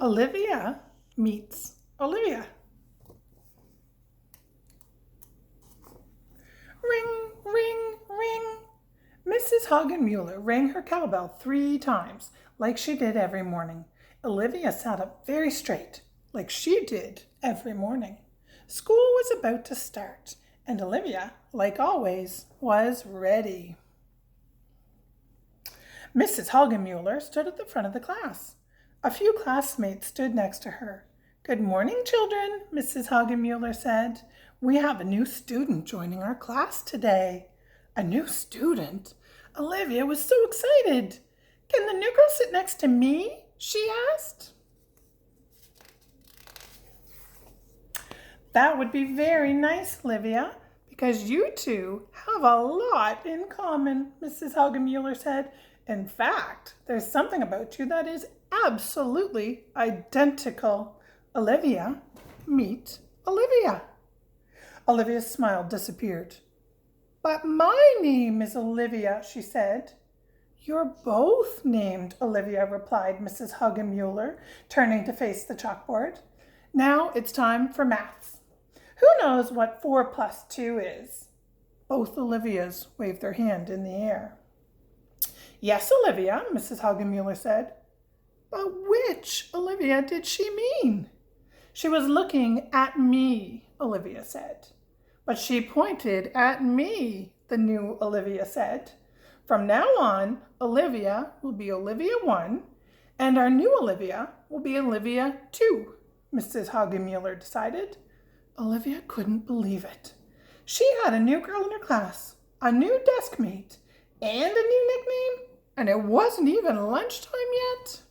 Olivia meets Olivia. Ring, ring, ring. Mrs. Hagenmuller rang her cowbell 3 times, like she did every morning. Olivia sat up very straight, like she did every morning. School was about to start, and Olivia, like always, was ready. Mrs. Hagenmuller stood at the front of the class. A few classmates stood next to her. "Good morning, children," Mrs. Hagenmuller said. "We have a new student joining our class today." A new student? Olivia was so excited. "Can the new girl sit next to me?" she asked. "That would be very nice, Olivia, because you two have a lot in common," Mrs. Hagenmuller said. "In fact, there's something about you that is absolutely identical. Olivia, meet Olivia." Olivia's smile disappeared. "But my name is Olivia," she said. "You're both named Olivia," replied Mrs. Hagenmuller, turning to face the chalkboard. "Now it's time for maths. Who knows what 4 plus 2 is?" Both Olivias waved their hand in the air. "Yes, Olivia," Mrs. Hagenmuller said. But which Olivia did she mean? "She was looking at me," Olivia said. "But she pointed at me," the new Olivia said. "From now on, Olivia will be Olivia 1, and our new Olivia will be Olivia 2, Mrs. Hagenmuller decided. Olivia couldn't believe it. She had a new girl in her class, a new desk mate, and a new nickname, and it wasn't even lunchtime yet.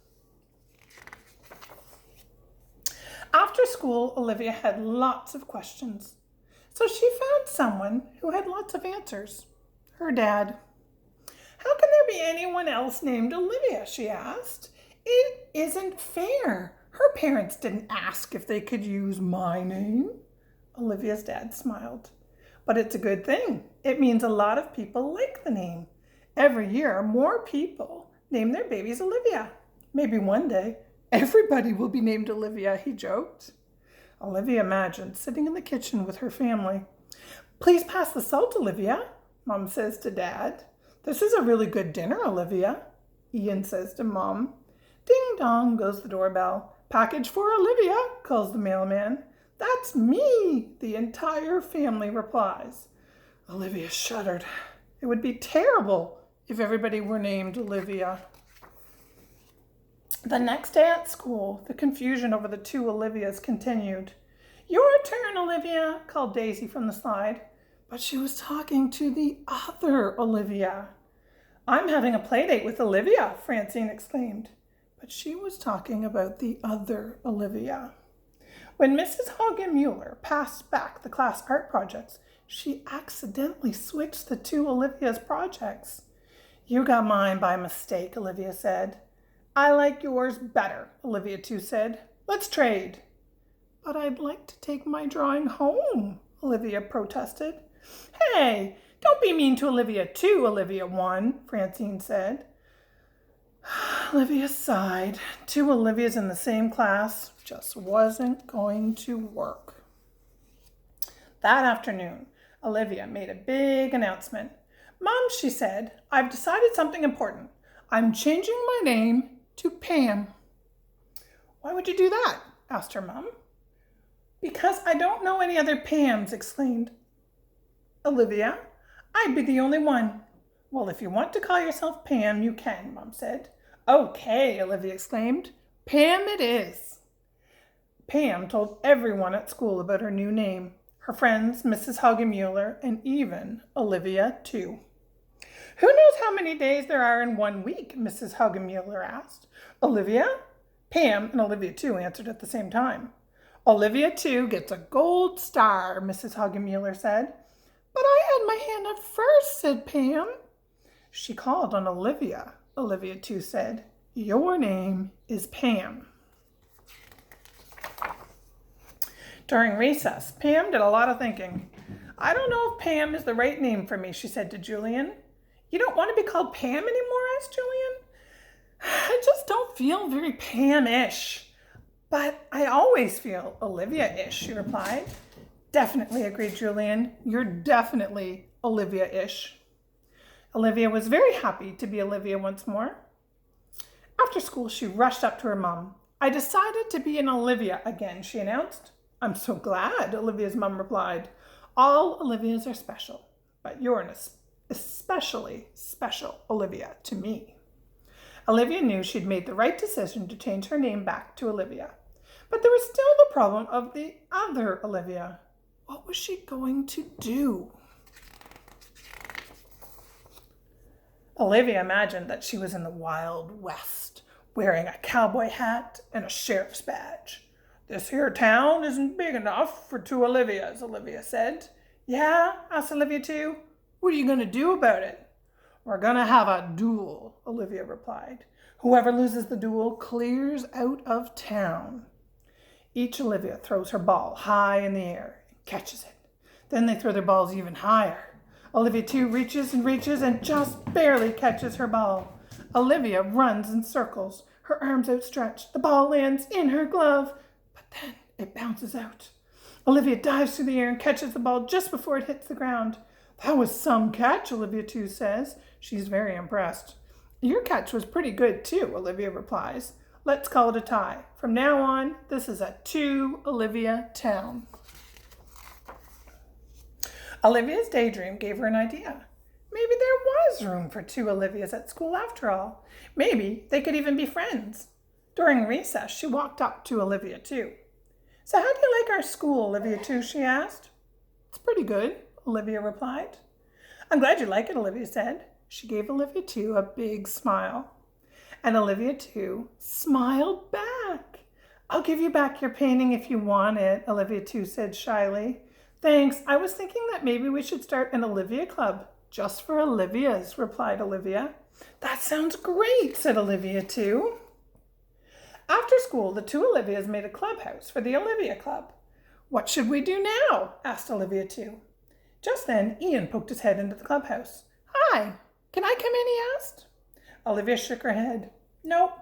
After school, Olivia had lots of questions. So she found someone who had lots of answers. Her dad. "How can there be anyone else named Olivia?" she asked. "It isn't fair. Her parents didn't ask if they could use my name." Olivia's dad smiled. "But it's a good thing. It means a lot of people like the name. Every year, more people name their babies Olivia. Maybe one day, everybody will be named Olivia," he joked. Olivia imagined sitting in the kitchen with her family. "Please pass the salt, Olivia," Mom says to Dad. "This is a really good dinner, Olivia," Ian says to Mom. Ding dong goes the doorbell. "Package for Olivia," calls the mailman. "That's me," the entire family replies. Olivia shuddered. It would be terrible if everybody were named Olivia. The next day at school, the confusion over the 2 Olivias continued. "Your turn, Olivia," called Daisy from the slide. But she was talking to the other Olivia. "I'm having a play date with Olivia," Francine exclaimed. But she was talking about the other Olivia. When Mrs. Hagenmuller passed back the class art projects, she accidentally switched the 2 Olivia's projects. "You got mine by mistake," Olivia said. "I like yours better," Olivia 2 said. "Let's trade." "But I'd like to take my drawing home," Olivia protested. "Hey, don't be mean to Olivia 2, Olivia 1, Francine said. Olivia sighed. 2 Olivias in the same class just wasn't going to work. That afternoon, Olivia made a big announcement. "Mom," she said, "I've decided something important. I'm changing my name to Pam." "Why would you do that?" asked her mom. "Because I don't know any other Pams," exclaimed Olivia. "I'd be the only one." "Well, if you want to call yourself Pam, you can," Mom said. "Okay," Olivia exclaimed. "Pam it is." Pam told everyone at school about her new name, her friends, Mrs. Hagenmuller, and even Olivia too. "Who knows how many days there are in 1 week?" Mrs. Hagenmuller asked. Olivia, Pam, and Olivia too answered at the same time. "Olivia too gets a gold star," Mrs. Hagenmuller said. "But I had my hand up first," said Pam. "She called on Olivia," Olivia too said. "Your name is Pam." During recess, Pam did a lot of thinking. "I don't know if Pam is the right name for me," she said to Julian. "You don't want to be called Pam anymore?" asked Julian. "I just don't feel very Pam-ish. But I always feel Olivia-ish, she replied. Definitely, agreed Julian. You're definitely Olivia-ish. Olivia was very happy to be Olivia once more. After school, she rushed up to her mum. I decided to be an Olivia again, she announced. I'm so glad, Olivia's mum replied. All Olivias are special, but you're an especially special Olivia to me. Olivia knew she'd made the right decision to change her name back to Olivia. But there was still the problem of the other Olivia. What was she going to do? Olivia imagined that she was in the Wild West, wearing a cowboy hat and a sheriff's badge. This here town isn't big enough for two Olivias, Olivia said. Yeah, asked Olivia too. What are you going to do about it? We're going to have a duel, Olivia replied. Whoever loses the duel clears out of town. Each Olivia throws her ball high in the air and catches it. Then they throw their balls even higher. Olivia too reaches and just barely catches her ball. Olivia runs in circles, her arms outstretched. The ball lands in her glove, but then it bounces out. Olivia dives through the air and catches the ball just before it hits the ground. That was some catch, Olivia too says. She's very impressed. Your catch was pretty good too, Olivia replies. Let's call it a tie. From now on, this is a two Olivia town. Olivia's daydream gave her an idea. Maybe there was room for two Olivias at school after all. Maybe they could even be friends. During recess, she walked up to Olivia too. So how do you like our school, Olivia too, she asked. It's pretty good, Olivia replied. I'm glad you like it, Olivia said. She gave Olivia too a big smile. And Olivia too smiled back. I'll give you back your painting if you want it, Olivia too said shyly. Thanks. I was thinking that maybe we should start an Olivia club. Just for Olivias, replied Olivia. That sounds great, said Olivia too. After school, the two Olivias made a clubhouse for the Olivia Club. What should we do now? Asked Olivia too. Just then, Ian poked his head into the clubhouse. Hi, can I come in? He asked. Olivia shook her head. Nope,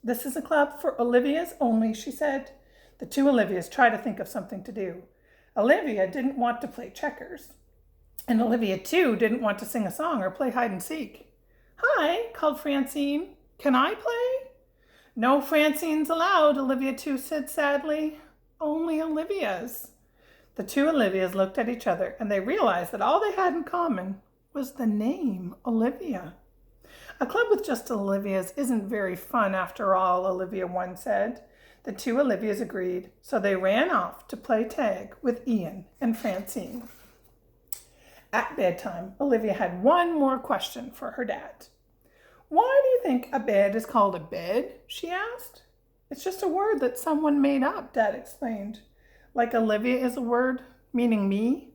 this is a club for Olivias only, she said. The two Olivias tried to think of something to do. Olivia didn't want to play checkers. And Olivia, too, didn't want to sing a song or play hide and seek. Hi, called Francine. Can I play? No Francines allowed, Olivia, too, said sadly. Only Olivia's. The two Olivias looked at each other, and they realized that all they had in common was the name Olivia. A club with just Olivias isn't very fun after all, Olivia once said. The two Olivias agreed, so they ran off to play tag with Ian and Francine. At bedtime, Olivia had one more question for her dad. Why do you think a bed is called a bed? She asked. It's just a word that someone made up, Dad explained. Like Olivia is a word meaning me?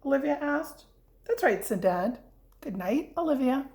Olivia asked. That's right, said Dad. Good night, Olivia.